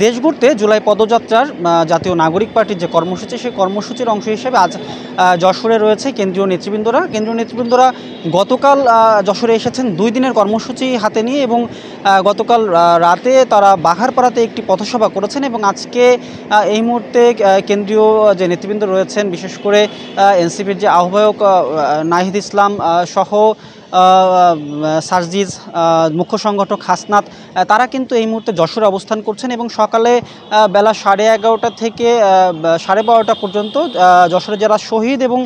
দেশ ঘুরতে জুলাই পদযাত্রার জাতীয় নাগরিক পার্টির যে কর্মসূচি, সেই কর্মসূচির অংশ হিসেবে আজ যশোরে রয়েছে কেন্দ্রীয় নেতৃবৃন্দরা গতকাল যশোরে এসেছেন 2 দিনের কর্মসূচি হাতে নিয়ে, এবং গতকাল রাতে তারা বাঘারপাড়াতে একটি পথসভা করেছেন। এবং আজকে এই মুহূর্তে কেন্দ্রীয় যে নেতৃবৃন্দ রয়েছেন, বিশেষ করে এনসিপির যে আহ্বায়ক নাহিদ ইসলাম সহ সার্জিজ, মুখ্য সংগঠক হাসনাত, তারা কিন্তু এই মুহূর্তে যশোরে অবস্থান করছেন। এবং সকালে বেলা 11:30 থেকে 12:30 পর্যন্ত যশোরে যারা শহীদ এবং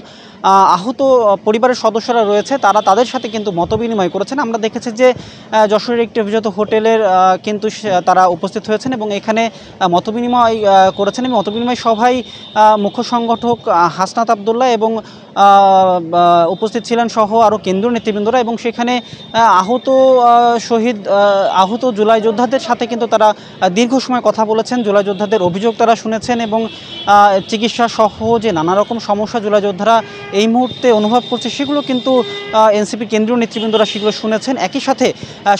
আহত পরিবারের সদস্যরা রয়েছে তাদের সাথে কিন্তু মতবিনিময় করেছেন। আমরা দেখেছি যে যশোরের একটি অভিজাত হোটেলের কিন্তু তারা উপস্থিত হয়েছেন এবং এখানে মতবিনিময় করেছেন। এবং মতবিনিময় সভায় মুখ্য সংগঠক হাসনাত আবদুল্লাহ এবং উপস্থিত ছিলেন সহ আরও কেন্দ্রীয় নেতৃবৃন্দরা, এবং সেখানে আহত জুলাই যোদ্ধাদের সাথে কিন্তু তারা দীর্ঘ সময় কথা বলেছেন। জুলাই যোদ্ধাদের অভিযোগ তারা শুনেছেন এবং চিকিৎসা সহ যে নানা রকম সমস্যা জুলাই যোদ্ধারা এই মুহূর্তে অনুভব করছে সেগুলো কিন্তু এনসিপি কেন্দ্রীয় নেতৃবৃন্দরা সেগুলো শুনেছেন। একই সাথে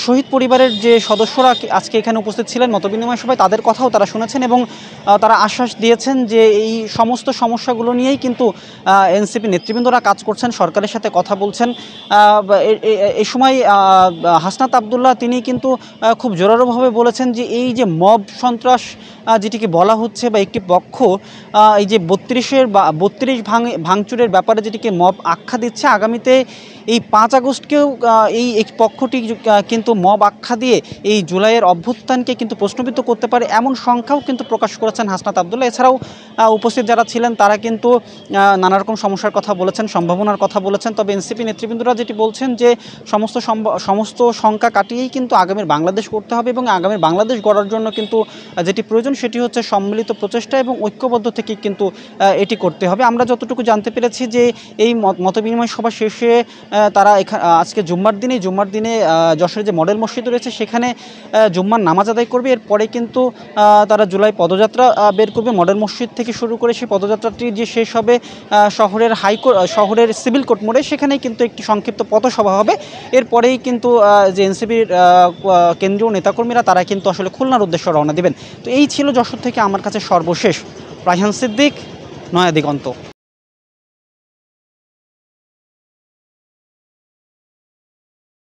শহীদ পরিবারের যে সদস্যরা আজকে এখানে উপস্থিত ছিলেন মতবিনিময় সভায়, তাদের কথাও তারা শুনেছেন এবং তারা আশ্বাস দিয়েছেন যে এই সমস্ত সমস্যাগুলো নিয়েই কিন্তু এনসিপি নেতৃবৃন্দরা কাজ করছেন, সরকারের সাথে কথা বলছেন। এই সময় হাসনাত আবদুল্লাহ তিনি কিন্তু খুব জোরালোভাবে বলেছেন যে এই যে মব সন্ত্রাস যেটিকে বলা হচ্ছে, বা একটি পক্ষ এই যে 32 ভাঙচুরের ব্যাপারে যেটিকে মব আখ্যা দিচ্ছে, আগামীতে এই 5 আগস্টকেও এই পক্ষটি কিন্তু মব আখ্যা দিয়ে এই জুলাইয়ের অভ্যুত্থানকে কিন্তু প্রশ্নবিদ্ধ করতে পারে, এমন সংখ্যাও কিন্তু প্রকাশ করেছেন হাসনাত আবদুল্লাহ। এছাড়াও উপস্থিত যারা ছিলেন তারা কিন্তু নানা রকম সমস্যার কথা বলেছেন, সম্ভাবনার কথা বলেছেন। তবে এনসিপি নেতৃবৃন্দরা যেটি বলছেন যে সমস্ত সংখ্যা কাটিয়েই কিন্তু আগামীর বাংলাদেশ করতে হবে, এবং আগামীর বাংলাদেশ গড়ার জন্য কিন্তু যেটি প্রয়োজন সেটি হচ্ছে সম্মিলিত প্রচেষ্টা এবং ঐক্যবদ্ধ থেকে কিন্তু এটি করতে হবে। আমরা যতটুকু জানতে পেরেছি যে এই মতবিনিময় সভা শেষে তারা আজকে জুম্মার দিনে যশোরে যে মডেল মসজিদ রয়েছে সেখানে জুম্মার নামাজ আদায় করবে। এরপরে কিন্তু তারা জুলাই পদযাত্রা বের করবে মডেল মসজিদ থেকে শুরু করে। সেই পদযাত্রাটি যে শেষ হবে শহরের সিভিল কোর্ট মোড়ে, সেখানে কিন্তু একটি সংক্ষিপ্ত পথসভা হবে। এরপরেই কিন্তু যে এনসিপির কেন্দ্রীয় নেতাকর্মীরা তারা কিন্তু আসলে খুলনার উদ্দেশ্যে রওনা দেবেন। তো এই ছিল যশোর থেকে আমার কাছে সর্বশেষ। রায়হান সিদ্দিক, নয়া দিগন্ত।